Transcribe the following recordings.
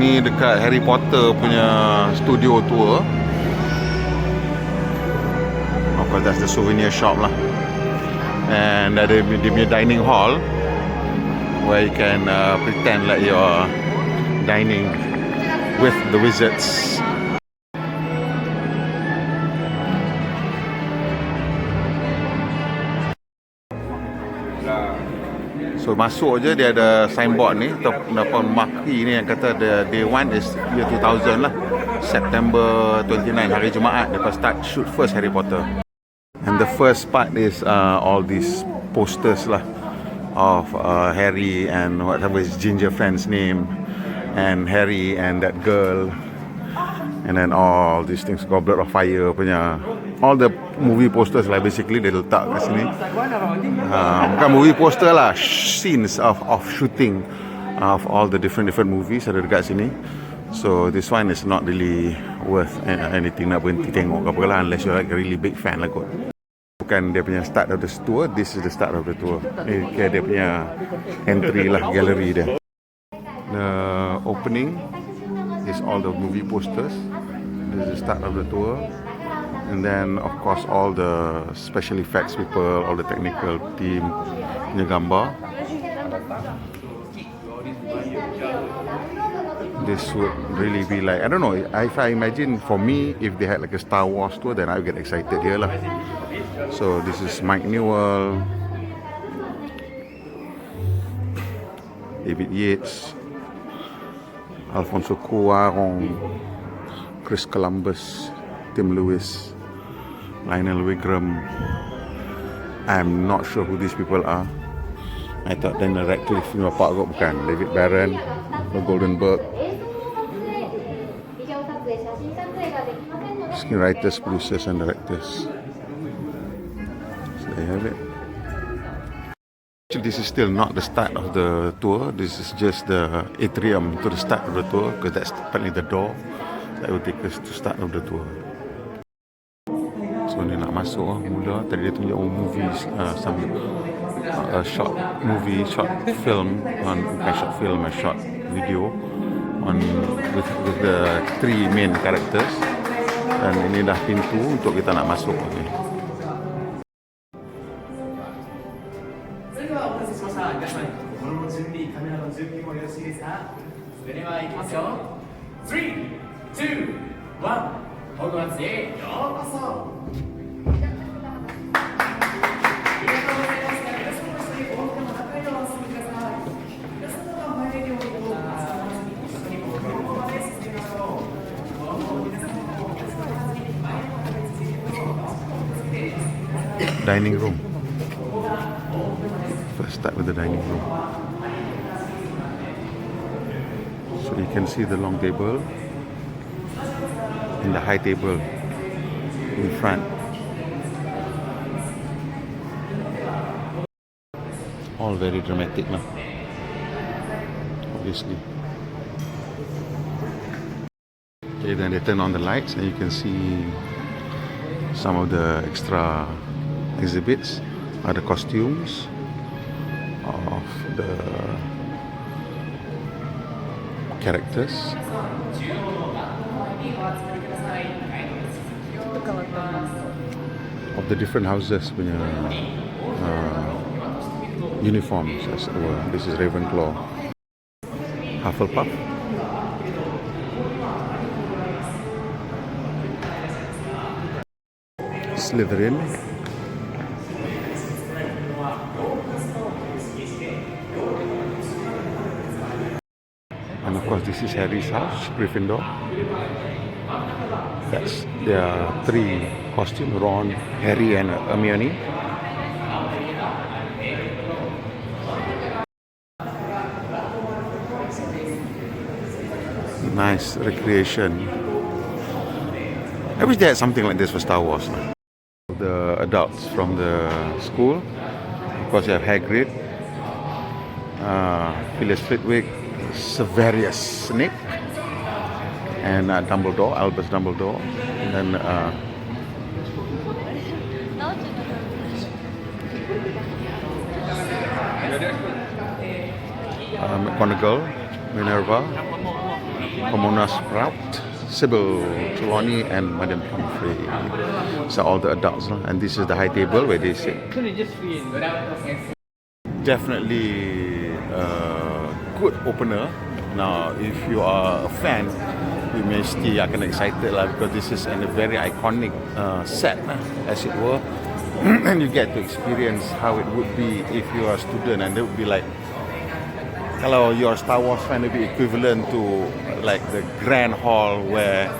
Ni dekat Harry Potter punya studio tour. Of course, that's the souvenir shop lah. And ada dia punya dining hall where you can pretend like you're dining with the wizards. So masuk je dia ada signboard ni ataupun marquee ni yang kata the day one is year 2000 lah, September 29, hari Jumaat dia start shoot first Harry Potter. And the first part is all these posters lah of Harry and whatever his ginger friend's name, and Harry and that girl, and then all these things, Goblet of Fire punya, all the movie posters lah basically dia letak kat sini. Bukan movie poster lah, scenes of shooting of all the different movies ada dekat sini. So this one is not really worth anything nak berhenti tengok ke apa lah, unless you're like a really big fan lah kot. Bukan dia punya start of the tour, this is the start of the tour. Ni dia punya entry lah, gallery dia. The opening is all the movie posters. This is the start of the tour. And then of course all the special effects people, all the technical team punya gambar. This would really be like, I don't know, if I imagine for me, if they had like a Star Wars tour, then I would get excited here lah. So this is Mike Newell, David Yates, Alfonso Cuarón, Chris Columbus, Tim Lewis, Lionel Wigram. I'm not sure who these people are. I thought Daniel Radcliffe ni bapak kot, bukan. David Barron, Goldenberg. Screenwriters, producers and directors. So there you have it. Actually, this is still not the start of the tour. This is just the atrium to the start of the tour, because that's apparently the door that will take us to start of the tour. So ni nak masuk mula. Tadi dia tunjuk movies, some short movie, short film, bukan short film, a short video on with the three main characters. Dan ini dah pintu untuk kita nak masuk ni. Dining room. First start with the dining room. So you can see the long table and the high table in front. All very dramatic now, obviously. Okay, then they turn on the lights and you can see some of the extra exhibits, are the costumes of the characters. Of the different houses punya uniforms, as it were. This is Ravenclaw, Hufflepuff, Slytherin, and of course this is Harry's house, Gryffindor. That's there are three costumes: Ron, Harry, and Hermione. Nice recreation. I wish they had something like this for Star Wars. The adults from the school, of course, you have Hagrid, Phyllis Flitwick, Severus Snape, and Dumbledore, Albus Dumbledore, and then McGonagall, Minerva, Pomona Sprout, Sybil Trelawney, and Madame Humphrey. So all the adults, and this is the high table where they sit. Definitely a good opener. Now, if you are a fan, you may still akan excited lah, because this is a very iconic set, as it were. And you get to experience how it would be if you are a student, and it would be like, kalau you're a Star Wars fan, it would be equivalent to like the grand hall where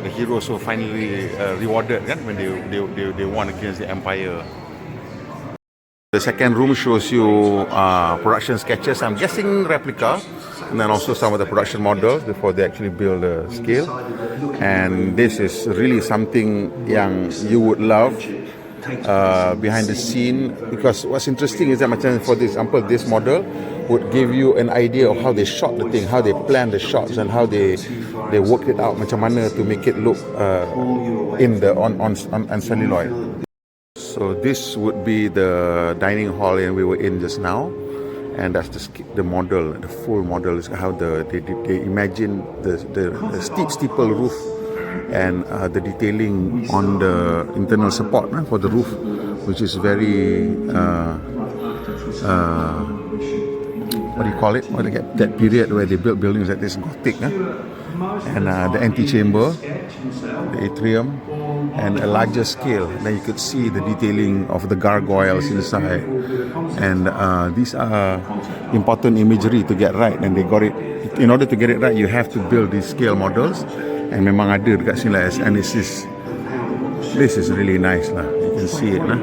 the heroes were finally rewarded, kan, when they won against the Empire. The second room shows you production sketches, I'm guessing replica, and then also some of the production models before they actually build the scale. And this is really something yang you would love behind the scene, because what's interesting is that, for example, this model would give you an idea of how they shot the thing, how they planned the shots, and how they worked it out, macam mana to make it look on celluloid. So this would be the dining hall and we were in just now, and that's the model, the full model is how they imagine the steeple roof, and the detailing on the internal support for the roof, which is very what do you call it? That period where they built buildings like this, Gothic, and the antechamber, the atrium, and a larger scale. Then you could see the detailing of the gargoyles inside, and these are important imagery to get right, and they got it. In order to get it right, you have to build these scale models, and memang ada dekat sini lah. And this is really nice lah. You can see it lah.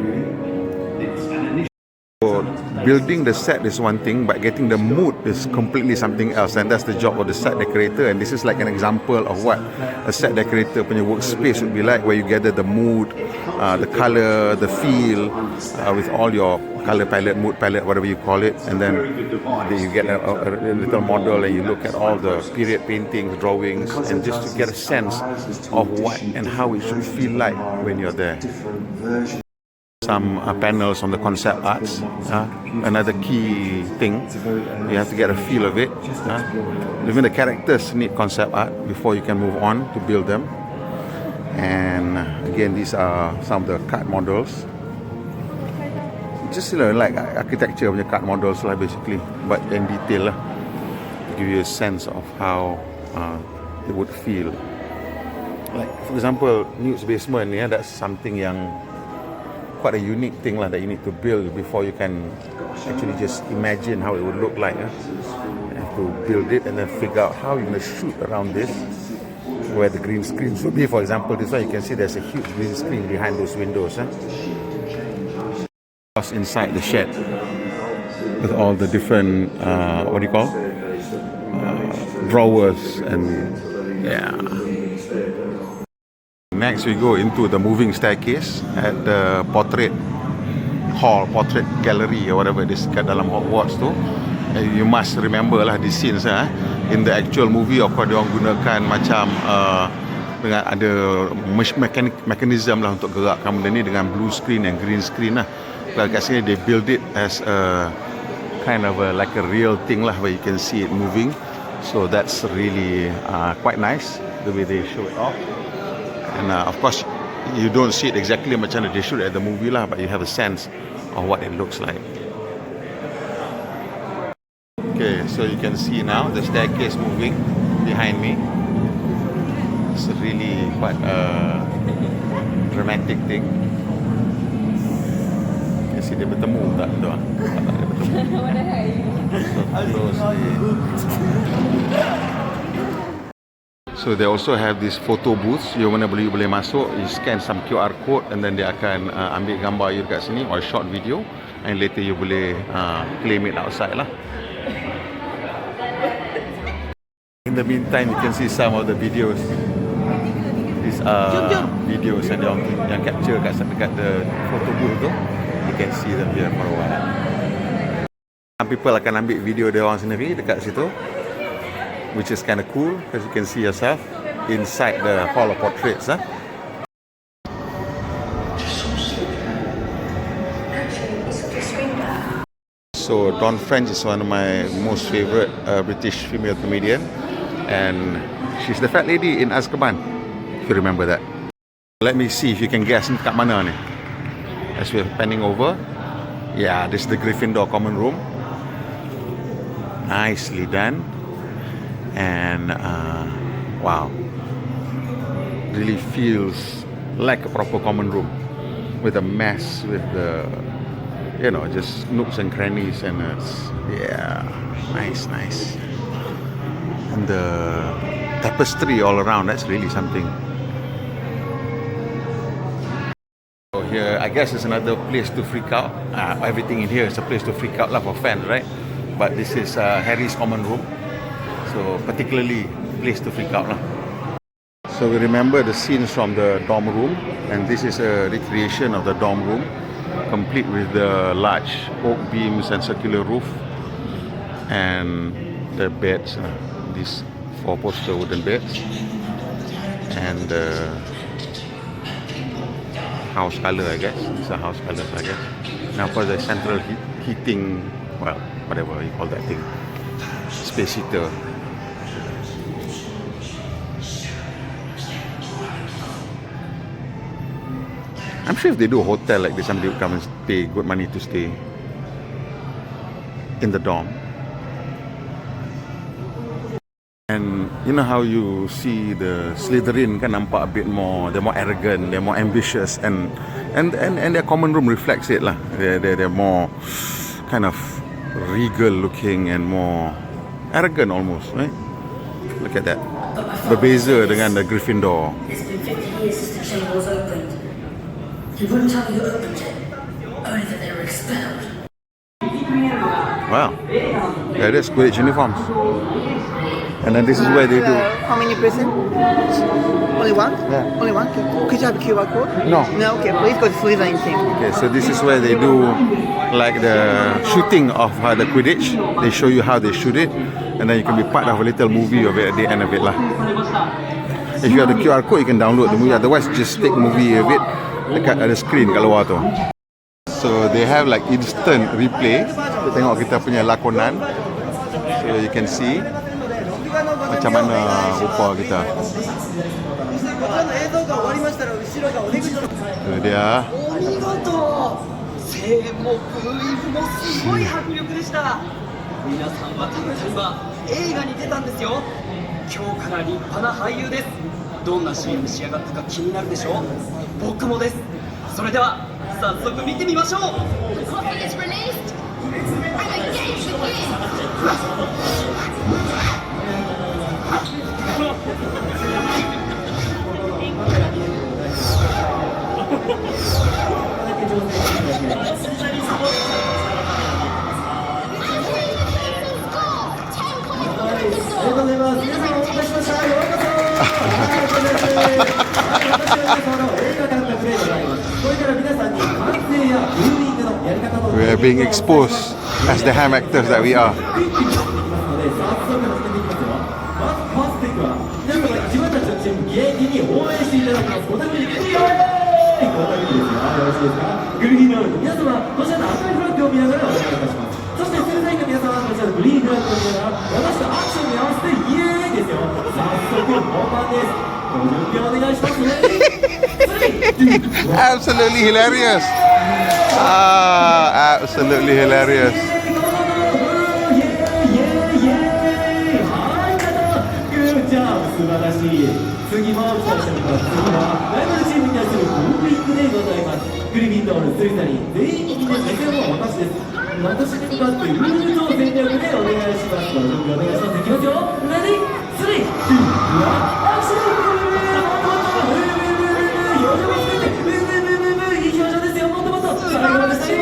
So building the set is one thing, but getting the mood is completely something else, and that's the job of the set decorator. And this is like an example of what a set decorator punya workspace would be like, where you gather the mood, the color, the feel, with all your color palette, mood palette, whatever you call it, and then you get a little model, and you look at all the period paintings, drawings, and just to get a sense of what and how it should feel like when you're there. Some panels on the concept arts. Another key thing, you have to get a feel of it. Even the characters need concept art before you can move on to build them. And again, these are some of the card models. Just like architecture punya card models lah, basically, but in detail lah, to give you a sense of how it would feel. Like for example, Newt's basement, that's something yang quite a unique thing that you need to build before you can actually just imagine how it would look like. You have to build it and then figure out how you're going to shoot around this, where the green screen should be. For example, this one, you can see there's a huge green screen behind those windows. Inside the shed with all the different what do you call drawers, and yeah. Next we go into the moving staircase at the portrait hall, portrait gallery or whatever it is kat dalam Hogwarts tu. You must remember lah these scenes in the actual movie. Of course, diorang gunakan macam dengan ada mechanism lah untuk gerakkan benda ni dengan blue screen and green screen lah. Kat sini they build it as a kind of like a real thing lah, where you can see it moving. So that's really quite nice the way they show it off. And of course, you don't see it exactly macam they shoot at the movie lah, but you have a sense of what it looks like. Okay, so you can see now the staircase moving behind me. It's really quite a dramatic thing. You can see dia bertemu tak tu? Tak dia bertemu. So closely. So they also have this photo booths. You mana boleh masuk, you scan some QR code, and then dia akan ambil gambar you dekat sini or short video, and later you boleh claim it outside lah. In the meantime, you can see some of the videos. These are videos yang capture dekat the photo booth tu. You can see them here for a while. Some people akan ambil video dia orang sendiri dekat situ, which is kind of cool because you can see yourself inside the hall of portraits. So Dawn French is one of my most favorite British female comedian. And she's the fat lady in Azkaban, if you remember that. Let me see if you can guess kat mana ni. As we're panning over, yeah, this is the Gryffindor common room. Nicely done. And wow, really feels like a proper common room with a mess, with the, you know, just nooks and crannies, and it's, yeah, nice. And the tapestry all around, that's really something. So here, I guess it's another place to freak out. Everything in here is a place to freak out for fans, right? But this is Harry's common room, so particularly place to freak out. So we remember the scenes from the dorm room, and this is a recreation of the dorm room, complete with the large oak beams and circular roof, and the beds, these 4-poster wooden beds, and house color, I guess. These are house colors, I guess. Now for the central heating, well, whatever you call that thing, space heater. I'm sure if they do a hotel like this, somebody would come and pay good money to stay in the dorm. And you know how you see the Slytherin kan nampak a bit more, they're more arrogant, they're more ambitious, and their common room reflects it lah. They're more kind of regal looking and more arrogant almost, right? Look at that. Berbeza dengan the Gryffindor. It's been 50 years since the chamber was opened. They wouldn't tell me who opened it, only that they were expelled. Wow. Yeah, that's Quidditch uniforms. And then this is where they do. How many person? Only one? Yeah. Only one? Could you have a QR code? No. No, okay, please go to Slytherin team. Okay, so this is where they do like the shooting of the Quidditch. They show you how they shoot it, and then you can be part of a little movie of it at the end of it lah. If you have the QR code, you can download the movie. Otherwise, just take movie of it dekat ada screen kat luar tu. So they have like instant replay. Kita tengok kita punya lakonan. So you can see macam mana rupa kita. Itu dia. 声もブーイングもすごい迫力でした。皆さんはたった今映画に出たんですよ。今日から立派な俳優です。どんなシーンに仕上がったか気になるでしょう。僕もです。それでは早速見てみましょう。We are being exposed as the ham actors that we are. Absolutely hilarious. Absolutely hilarious.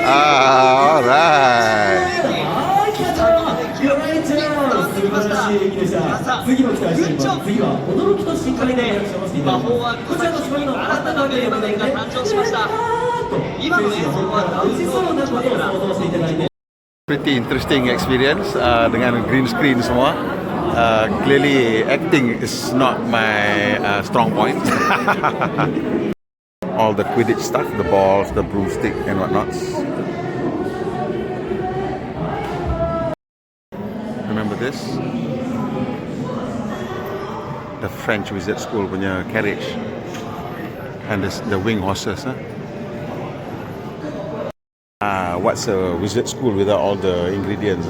Alright. 次の期待しています。次は驚きと深海で魔法はこちらの島の新たな名場面が誕生しました。今の映像はダウンロードできますから。Pretty interesting experience dengan green screen semua. Clearly acting is not my strong point. All the Quidditch stuff, the balls, the broomstick and whatnots. Remember this? the French wizard school punya carriage. And the wing horses. What's a wizard school without all the ingredients?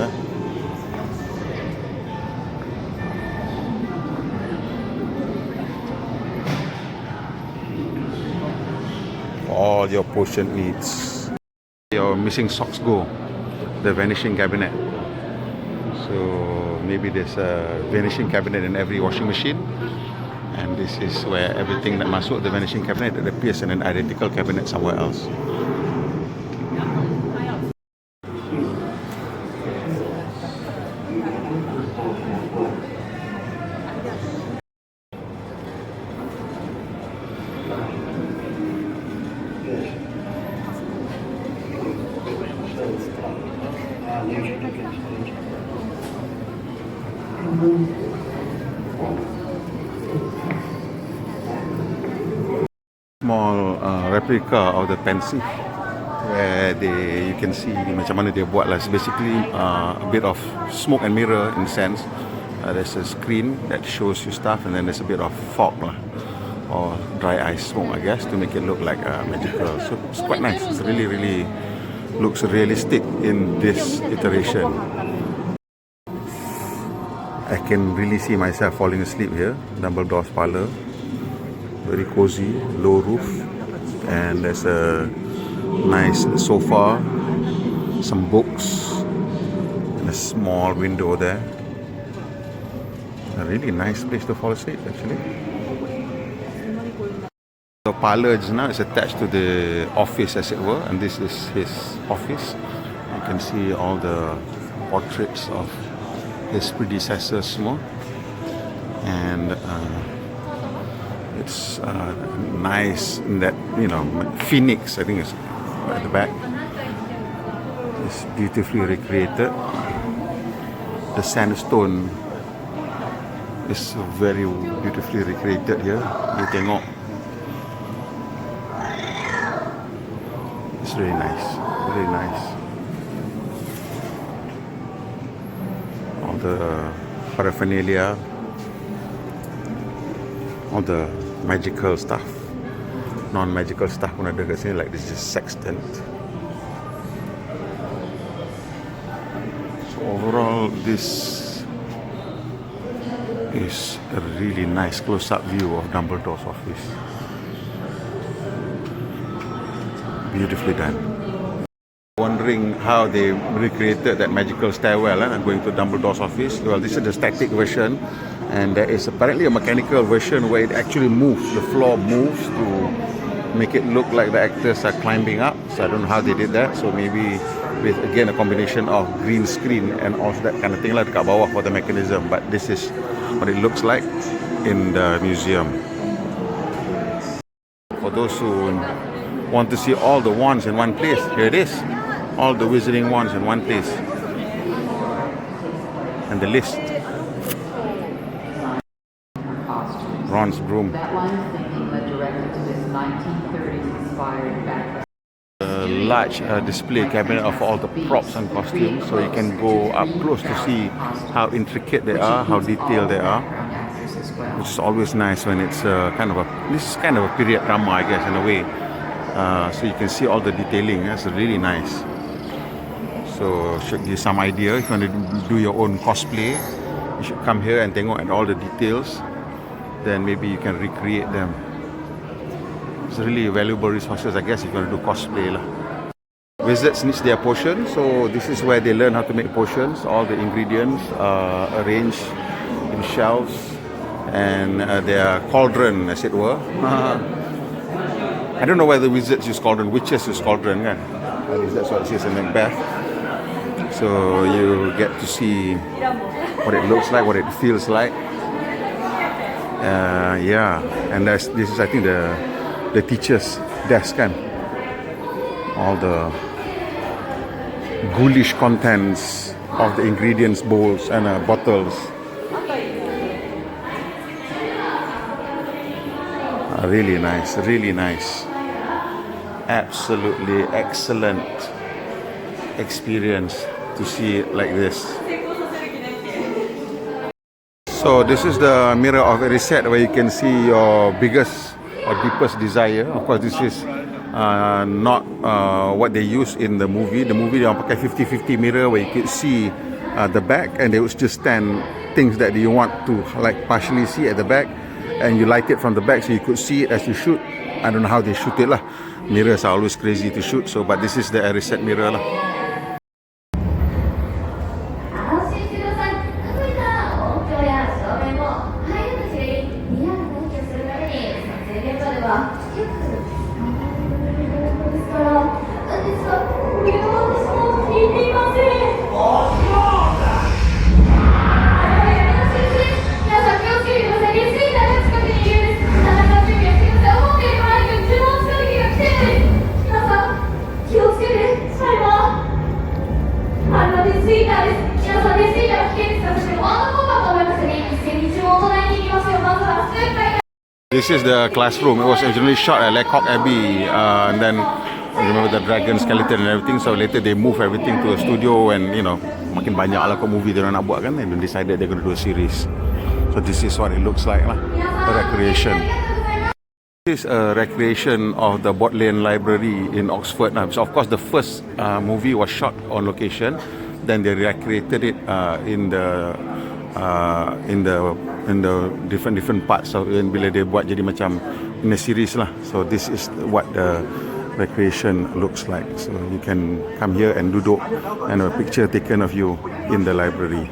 All your potion needs. Your missing socks go. The vanishing cabinet. So maybe there's a vanishing cabinet in every washing machine. And this is where everything that masuk the vanishing cabinet that appears in an identical cabinet somewhere else. Small replica of the pensive where you can see macam mana dia buat lah. It's basically a bit of smoke and mirror in a sense. There's a screen that shows you stuff, and then there's a bit of fog lah, or dry ice smoke, I guess, to make it look like magical. So it's quite nice. It's really looks realistic in this iteration. I can really see myself falling asleep here. Dumbledore's parlour. Very cozy, low roof, and there's a nice sofa, some books, and a small window there. A really nice place to fall asleep, actually. The parlour just now is attached to the office, as it were, and this is his office. You can see all the portraits of his predecessors semua, and it's nice in that, phoenix, I think it's at the back. It's beautifully recreated. The sandstone is very beautifully recreated here. You tengok. It's really nice. Really nice. All the paraphernalia, all the magical stuff, non-magical stuff pun ada kat sini, like this is sextant. So overall, this is a really nice close-up view of Dumbledore's office. Beautifully done. Wondering how they recreated that magical stairwell going to Dumbledore's office. Well, this is the static version. And there is apparently a mechanical version where it actually moves. The floor moves to make it look like the actors are climbing up. So I don't know how they did that. So maybe with, again, a combination of green screen and all that kind of thing like dekat bawah for the mechanism. But this is what it looks like in the museum. For those who want to see all the wands in one place, here it is. All the wizarding wands in one place. And the list. Ron's broom. That line of thinking led directly to this 1930s inspired background. A large display cabinet of all the props and costumes, so you can go up close to see how intricate they are, how detailed they are, which is always nice when it's this is kind of a period drama, I guess, in a way. So you can see all the detailing. That's really nice. So should give you some idea if you want to do your own cosplay. You should come here and tengok at all the details. Then maybe you can recreate them. It's really valuable resources, I guess, if you want to do cosplay lah. Wizards need their potions, so this is where they learn how to make potions. All the ingredients are arranged in shelves, and their cauldron, as it were. I don't know whether wizards use cauldron, witches use cauldron, kan? At least that's what it says in Macbeth. So you get to see what it looks like, what it feels like. And this is, I think, the teacher's desk, kan? All the ghoulish contents of the ingredients bowls and bottles. Really nice, really nice. Absolutely excellent experience to see it like this. So this is the mirror of a reset where you can see your biggest or deepest desire. Of course, this is not what they use in the movie. The movie they pakai 50-50 mirror where you could see the back, and they would just stand things that you want to like partially see at the back, and you light it from the back so you could see it as you shoot. I don't know how they shoot it lah. Mirrors are always crazy to shoot, so but this is the reset mirror lah. 安心してください。特に音響や照明も俳優たちがリアルな演技をするために撮影現場ではよく使われるものですから、実はこれは私も聞いていません。皆さん気をつけてください。レスリーダーが近くにいるんです。戦う準備をしてください。思っている前に自分を使う時が来ているんです。皆さん気をつけて。最後はレスリーダーです。皆さんレスリーダーが危険ですから、そしてワード効果と思いますね。一斉に注文を唱えていきますよ。まずは数回。 This is the classroom. It was originally shot at Lecoq Abbey, and then remember the dragon skeleton and everything. So later they move everything to a studio, and you know, makin banyak lah kau movie dia orang nak buat kan, and then decided they're going to do a series. So this is what it looks like lah, a recreation. This is a recreation of the Bodleian Library in Oxford. So of course the first movie was shot on location, then they recreated it in the different parts of bila dia buat jadi macam in a series lah. So this is what the recreation looks like. So you can come here and duduk and a picture taken of you in the library.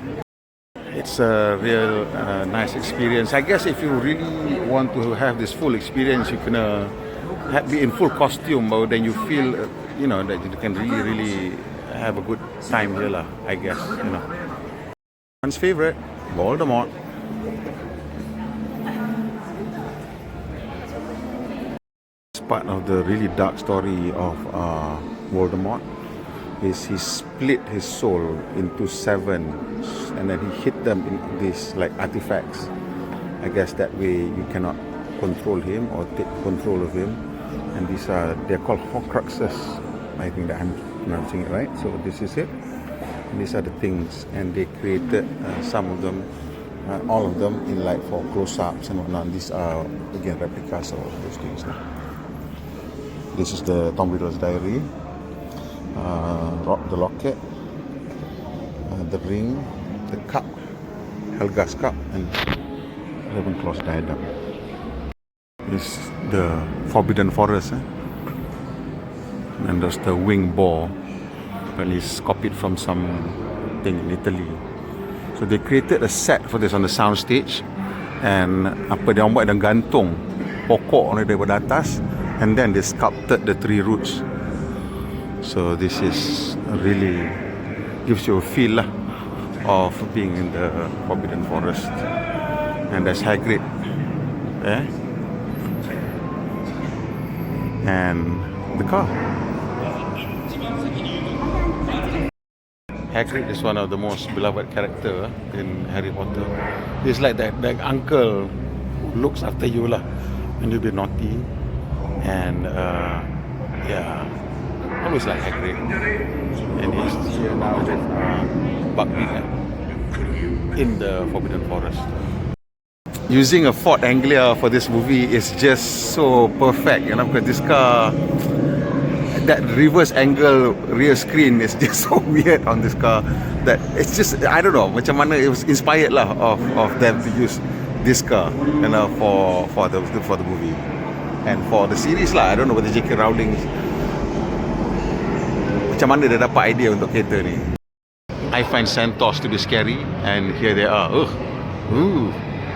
It's a real nice experience. I guess if you really want to have this full experience, you can be in full costume, but then you feel you know that you can really have a good time here lah, I guess, you know. One's favorite, Voldemort. It's part of the really dark story of Voldemort. Is he split his soul into 7, and then he hid them in these like artifacts. I guess that way you cannot control him or take control of him. And they're called Horcruxes. I think that I'm pronouncing it right. So this is it. And these are the things, and they created some of them, all of them in like for close-ups and whatnot. These are again replicas of those things. This is the Tom Riddle's diary. The locket, the ring, the cup, Helga's cup, and Ravenclaw's diadem. This is the Forbidden Forest, and there's the winged boar, and it's copied from something in Italy. So they created a set for this on the sound stage, and apa dia buat dan gantung pokok daripada atas, and then they sculpted the 3 roots. So this is really gives you a feel of being in the Forbidden Forest. And there's Hagrid there, and the car. Hagrid is one of the most beloved character in Harry Potter. He's like that uncle who looks after you lah when you be naughty, and yeah. Always like Hagrid, and he's here now with Buckbeak in the Forbidden Forest. Using a Ford Anglia for this movie is just so perfect, you know, because this car, that reverse angle rear screen is just so weird on this car that it's just, I don't know, macam mana it was inspired lah of them to use this car, you know, for the movie and for the series lah. I don't know whether J.K. Rowling macam mana dia dapat idea untuk kereta ni. I find centaurs to be scary, and here they are.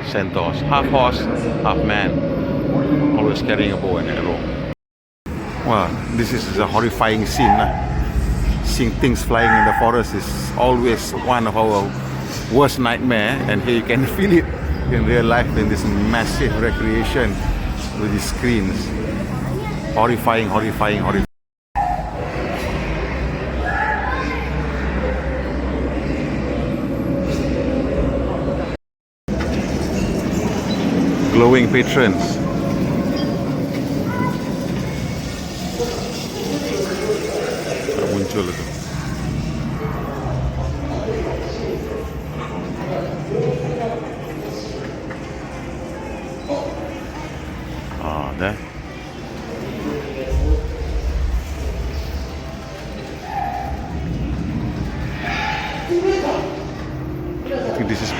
Centaurs, half horse, half man, always carrying a bow and arrow. Wow, this is a horrifying scene. Seeing things flying in the forest is always one of our worst nightmare, and here you can feel it in real life in this massive recreation with these screens. Horrifying. Glowing patrons. Muncul itu.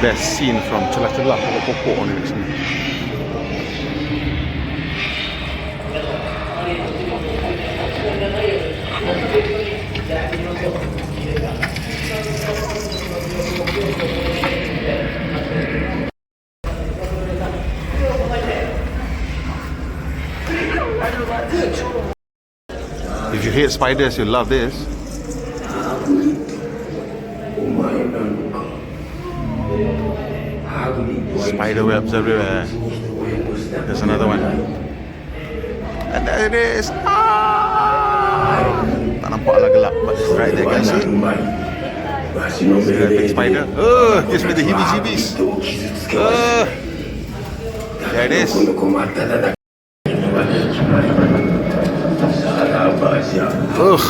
best scene from celah-celah pokok-pokok ni kat sini. If you hate spiders, you'll love this. Spider webs everywhere. There's another one. And there it is. Tak nampak lah gelap, but it's right there, can you see? See that big spider? Oh, gives me the heebie-jeebies. There it is. Ugh,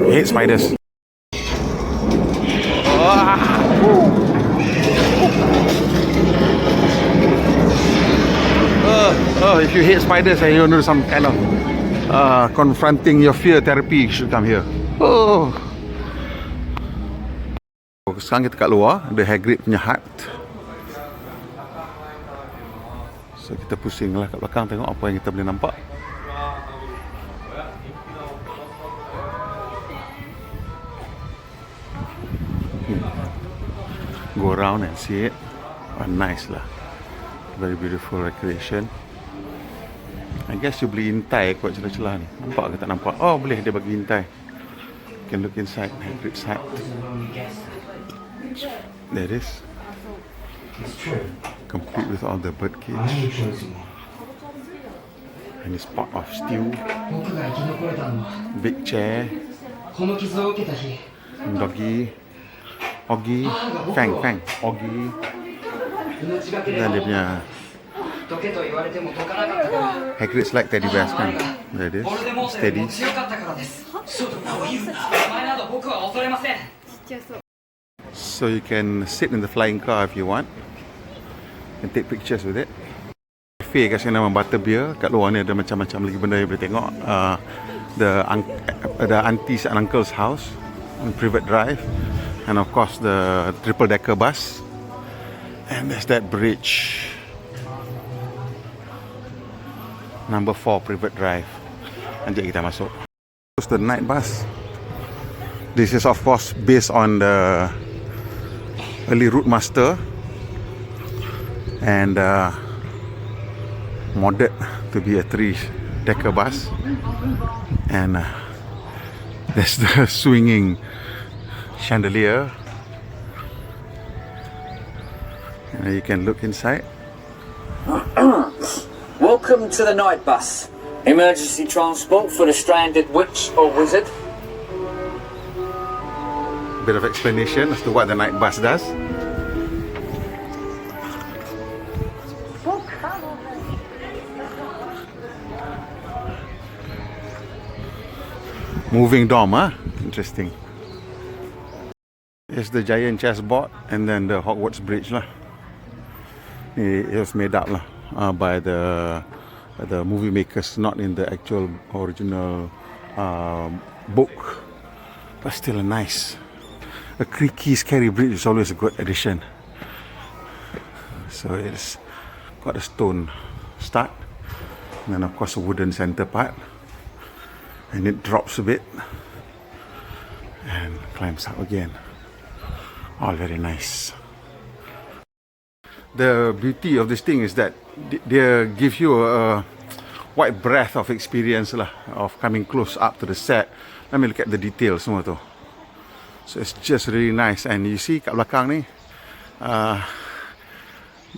I hate spiders. If you hate spiders and you want to do some kind of confronting your fear therapy, you should come here. Sekarang kita kat luar, ada Hagrid punya hut. So kita pusing lah kat belakang tengok apa yang kita boleh nampak. Go around and see it. Nice lah. Very beautiful recreation. I guess you beli intai kot celah-celah ni. Nampak ke tak nampak? Oh, boleh dia bagi intai. You can look inside Hagrid's hut. There it is. Complete with all the bird cage. And his pot of stew. Big chair. Doggy. Oggy. Fang. Oggy. Dan dia punya Hagrid's like teddy bears kan. There it is. Steadies. So you can sit in the flying car if you want and take pictures with it. Cafe kat sini nama Butterbeer. Kat luar ni ada macam-macam lagi benda yang boleh tengok. The aunties and uncles house on Privet Drive, and of course the triple decker bus. And there's that bridge, number 4 Privet Drive. Nanti kita masuk. It's the night bus. This is of course based on the early Route Master and modded to be a 3-decker bus. And there's the swinging chandelier. And you can look inside. Welcome to the night bus. Emergency transport for the stranded witch or wizard. Bit of explanation as to what the night bus does. Moving dome, huh? Interesting. It's the giant chessboard and then the Hogwarts Bridge lah. It was made up lah by the movie makers, not in the actual original book, but still a nice. A creaky, scary bridge is always a good addition. So it's got a stone start, and then of course a wooden center part, and it drops a bit and climbs up again. All very nice. The beauty of this thing is that they give you a wide breadth of experience lah, of coming close up to the set. Let me look at the details semua tu. So it's just really nice. And you see kat belakang ni,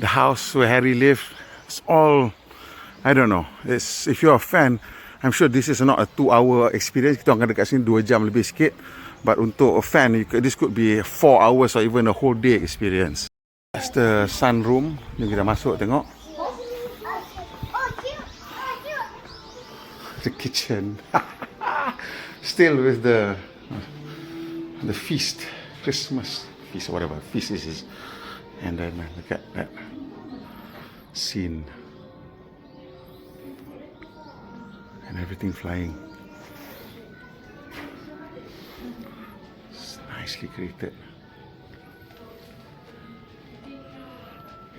the house where Harry lived. It's all, I don't know. It's, if you're a fan, I'm sure this is not a 2-hour experience. Kita orang dekat sini 2 jam lebih sikit. But untuk a fan, this could be 4 hours or even a whole day experience. That's the sunroom. Ni kita masuk tengok. The kitchen. Still with the feast, Christmas feast or whatever feast this is. And then look at that scene and everything flying. It's nicely created.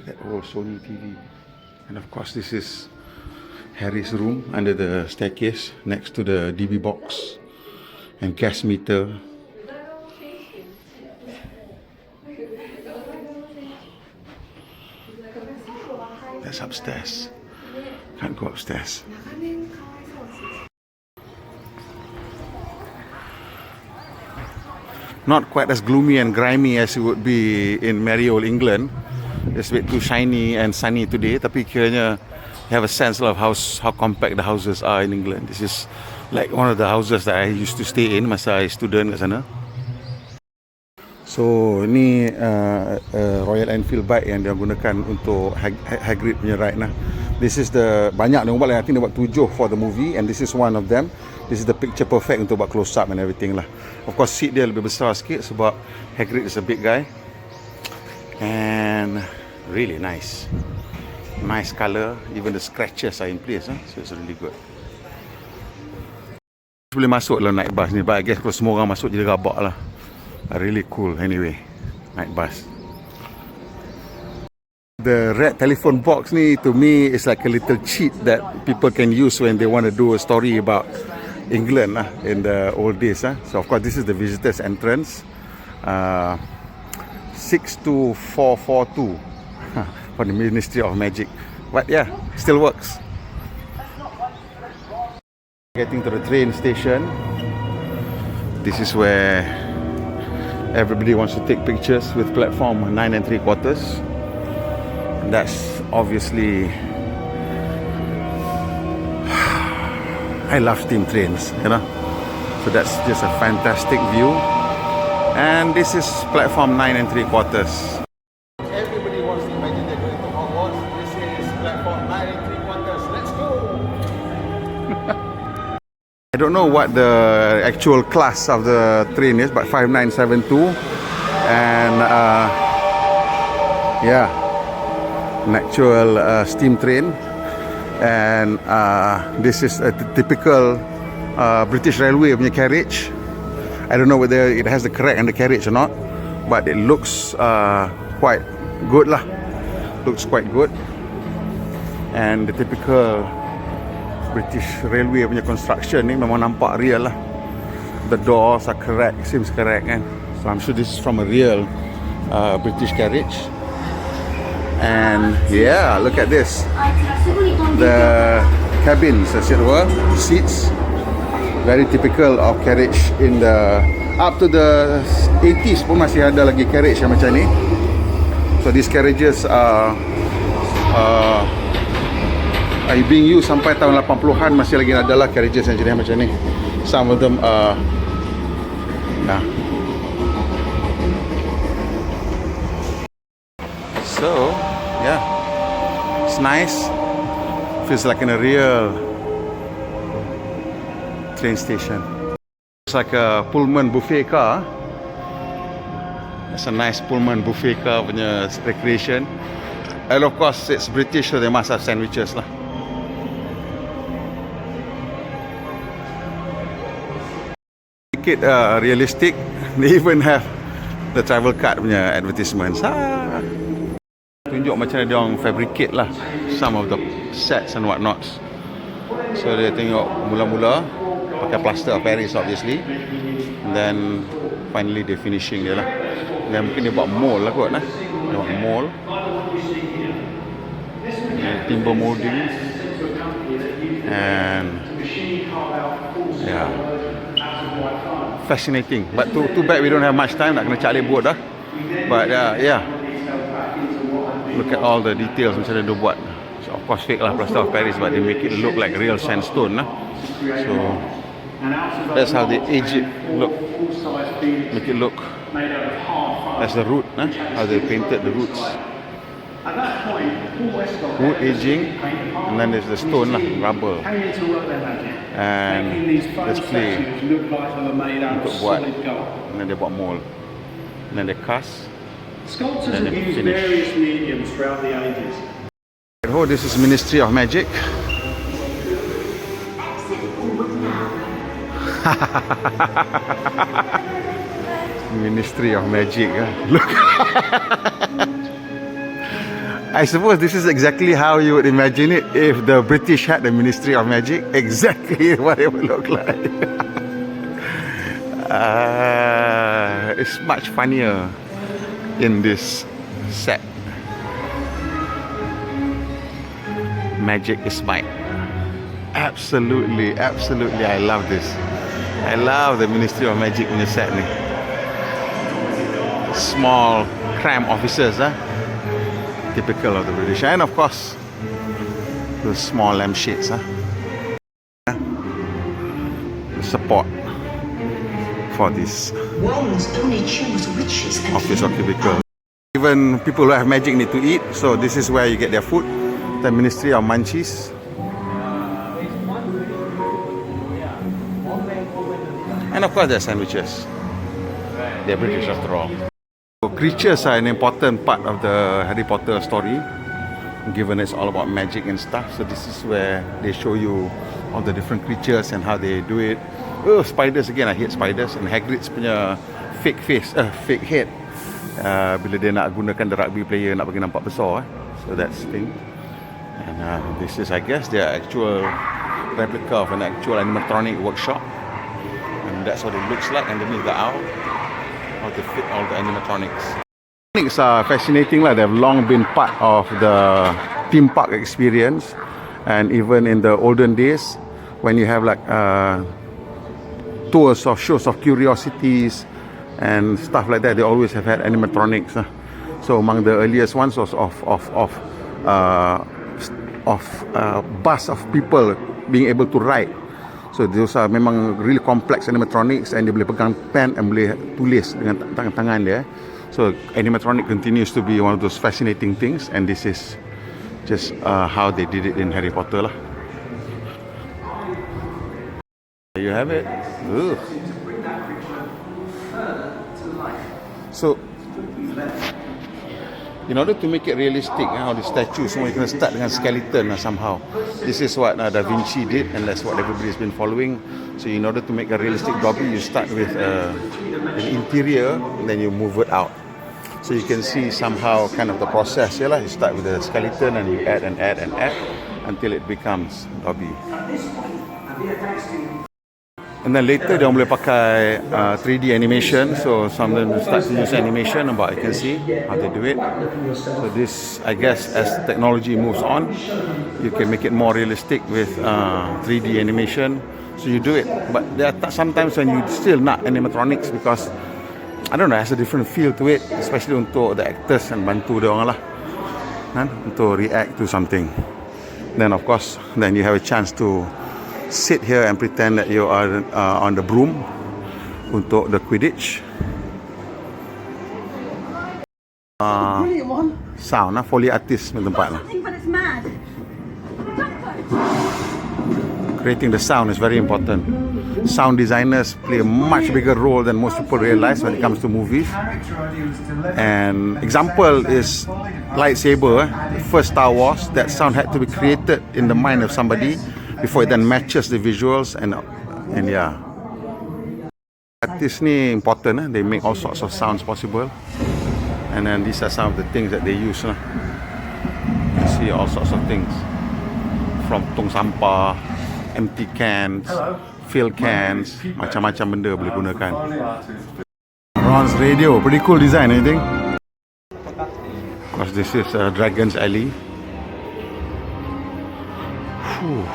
That old Sony TV. And of course this is Harry's room under the staircase next to the DB box and gas meter. That's upstairs. Can't go upstairs. Not quite as gloomy and grimy as it would be in merry old England. It's a bit too shiny and sunny today, tapi kiranya you have a sense of how compact the houses are in England. This is like one of the houses that I used to stay in masa I student kat sana. So ni Royal Enfield bike yang dia gunakan untuk Hagrid punya ride lah. This is the banyak dia buat lah. I think dia buat 7 for the movie and this is one of them. This is the picture perfect untuk buat close up and everything lah. Of course seat dia lebih besar sikit sebab Hagrid is a big guy. And really nice. Nice colour. Even the scratches are in place so it's really good. Boleh masuk dalam night bus ni, but I guess kalau semua orang masuk jadi rabak lah. Really cool anyway, night bus. The red telephone box ni to me is like a little cheat that people can use when they want to do a story about England in the old days. So of course this is the visitors entrance, 62442 for the Ministry of Magic. But yeah, still works. Getting to the train station. This is where everybody wants to take pictures with platform 9 3/4. That's obviously, I love steam trains, you know. So that's just a fantastic view. And this is platform 9 3/4. Everybody wants to imagine they're going to Hogwarts. This is platform 9 3/4. Let's go. I don't know what the actual class of the train is, but 5972, and yeah, an actual steam train, and this is a typical British Railway punya carriage. I don't know whether it has the correct undercarriage or not, but it looks quite good lah. Looks quite good, and the typical British Railway punya construction ni memang nampak real lah. The doors are correct, seems correct kan. So I'm sure this is from a real British carriage. And yeah, look at this. The cabins, as it were, seats, very typical of carriage in the up to the 80s pun masih ada lagi carriage yang macam ni. So these carriages are being used sampai tahun 80-an, masih lagi ada lah carriages yang jenis macam ni. Some of them so yeah, it's nice. Feels like in a real train station. It's like a Pullman buffet car. It's a nice Pullman buffet car punya recreation. And of course it's British, so they must have sandwiches lah. Make it realistic. They even have the travel card punya advertisements. Tunjuk macam mana dia orang fabricate lah some of the sets and whatnots. So dia tengok mula-mula pakai plaster of Paris obviously, and then finally they finishing dia lah. Dan mungkin dia buat mold lah kot lah. Dia buat mold, timber molding, and yeah, fascinating. But too bad we don't have much time, nak kena cari boat dah. But yeah, look at all the details macam dia buat. So of course fake lah, plaster of Paris, but they make it look like real sandstone lah. So that's how they age it, look, make it look. That's the root, how they painted the roots. Wood aging, and then there's the stone lah, rubber, and there's clay untuk buat, and then they buat mold, and then they cast, and then they finish. Oh, this is Ministry of Magic. Ministry of Magic. Look. I suppose this is exactly how you would imagine it if the British had the Ministry of Magic. Exactly what it would look like. It's much funnier in this set. Magic is might. Absolutely, absolutely, I love this. I love the Ministry of Magic in the set ni. Small, cram officers, typical of the British. And of course, the small lampshades, the support for this Wands only choose witches and office or cubicle. Even people who have magic need to eat, so this is where you get their food. The Ministry of Munchies. And of course their sandwiches. They're British after all. So creatures are an important part of the Harry Potter story, given it's all about magic and stuff. So this is where they show you all the different creatures and how they do it. Oh, spiders again, I hate spiders. And Hagrid's punya fake face, fake head, bila dia nak gunakan the rugby player nak bagi nampak besar. So that's the thing. And this is, I guess, their actual replica of an actual animatronic workshop. And that's what it looks like underneath the owl. How to fit all the animatronics. Animatronics are fascinating. They've long been part of the theme park experience. And even in the olden days, when you have like tours of shows of curiosities and stuff like that, they always have had animatronics. So among the earliest ones was of bus of people being able to ride. So those are memang really complex animatronics, and dia boleh pegang pen and boleh tulis dengan tangan dia. So animatronic continues to be one of those fascinating things, and this is just how they did it in Harry Potter lah. There you have it. Ugh. So in order to make it realistic, how the statue semua kena start dengan skeleton somehow. This is what Da Vinci did, and that's what everybody's been following. So in order to make a realistic Dobby, you start with an interior, and then you move it out. So you can see somehow kind of the process. You start with the skeleton, and you add and add and add until it becomes Dobby. And then later they boleh pakai 3D animation. So some of them start to use animation, but you can see how they do it. So this, I guess, as technology moves on, you can make it more realistic with 3D animation. So you do it. But there are sometimes when you still not animatronics, because I don't know, it has a different feel to it, especially untuk the actors and bantu dia orang lah, untuk react to something. Then of course, then you have a chance to sit here and pretend that you are on the broom untuk the Quidditch. Sound, Foley artist punya tempat lah. Creating the sound is very important. Sound designers play a much bigger role than most people realize when it comes to movies. And example is lightsaber. The first Star Wars, that sound had to be created in the mind of somebody before it then matches the visuals, and yeah. Artists ni important, they make all sorts of sounds possible. And then these are some of the things that they use. You can see all sorts of things. From tong sampah, empty cans, filled cans, macam-macam benda boleh gunakan. Ron's radio, pretty cool design, I think. Of course, this is Dragon's Alley. Whew.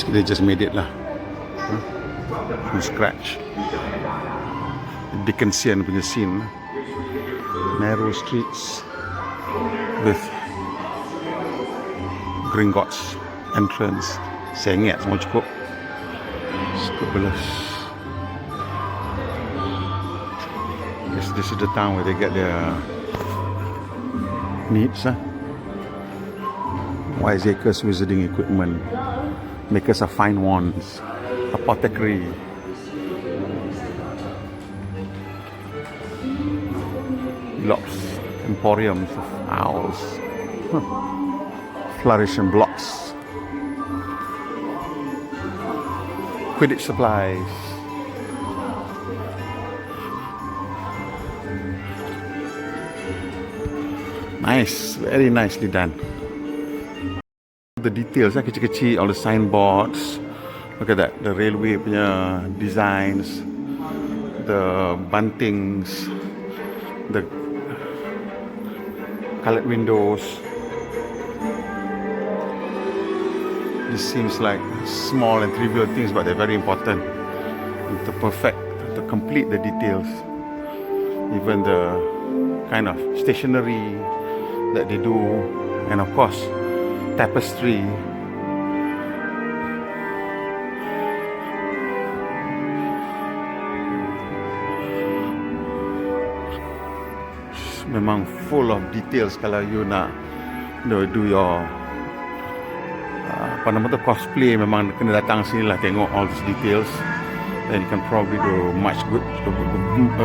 They just made it lah, from scratch. Dickensian punya scene, narrow streets with Gringotts entrance, sengit semua cukup belas. This is the town where they get their needs, wiseacres wizarding equipment, makers of fine wands, apothecary, lots, emporiums of owls, flourish and blocks, Quidditch supplies, Nice, very nicely done. The details kecil-kecil, all the signboards. Look at that, the railway punya designs, the bantings, the coloured windows. This seems like small and trivial things, but they're very important to complete the details. Even the kind of stationery that they do, and of course tapestry. Memang full of details. Kalau you nak do your apa nama tu, cosplay, memang kena datang sini lah, tengok all these details. Then you can probably do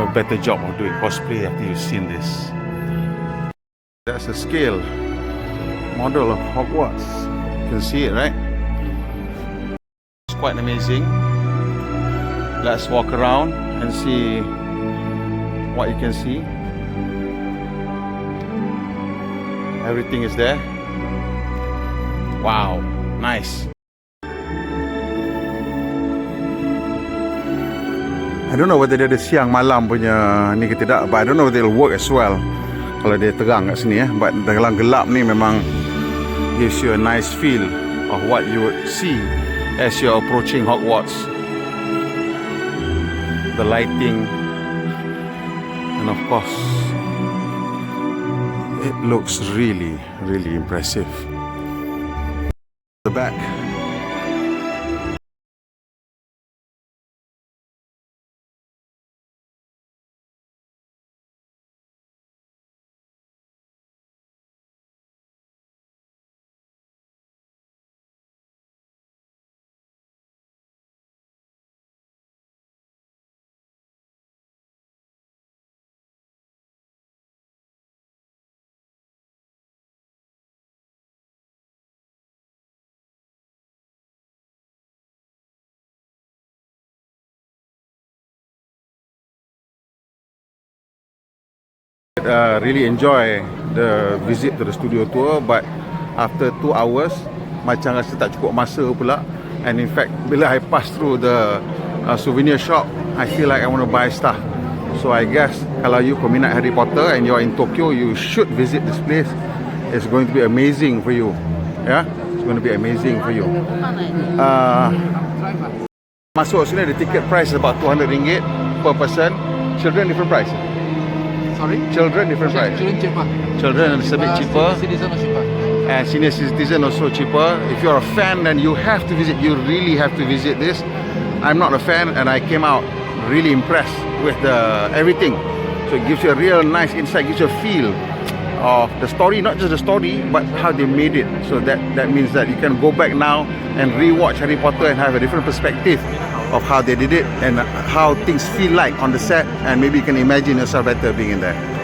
a better job of doing cosplay after you've seen this. That's a scale model of Hogwarts. You can see it, right? It's quite amazing. Let's walk around and see what you can see. Everything is there. Wow, nice. I don't know whether dia ada siang malam punya ni ke tidak, but I don't know whether it'll work as well kalau dia terang kat sini but dalam gelap ni memang gives you a nice feel of what you would see as you're approaching Hogwarts. The lighting, and of course it looks really, really impressive. The back. Really enjoy the visit to the studio tour, but after 2 hours macam rasa tak cukup masa pula. And in fact, bila I pass through the souvenir shop, I feel like I want to buy stuff. So I guess kalau you peminat Harry Potter and you're in Tokyo, you should visit this place. It's going to be amazing for you. Yeah, it's going to be amazing for you. Masuk sini, the ticket price is about RM200 per person. Children different price. Sorry? Children different price. Children cheaper. Children is a bit cheaper. Citizen are cheaper. And senior citizen also cheaper. If you're a fan, then you have to visit. You really have to visit this. I'm not a fan, and I came out really impressed with everything. So it gives you a real nice insight, gives you a feel of the story, not just the story, but how they made it. So that means that you can go back now and rewatch Harry Potter and have a different perspective of how they did it and how things feel like on the set, and maybe you can imagine yourself better being in there.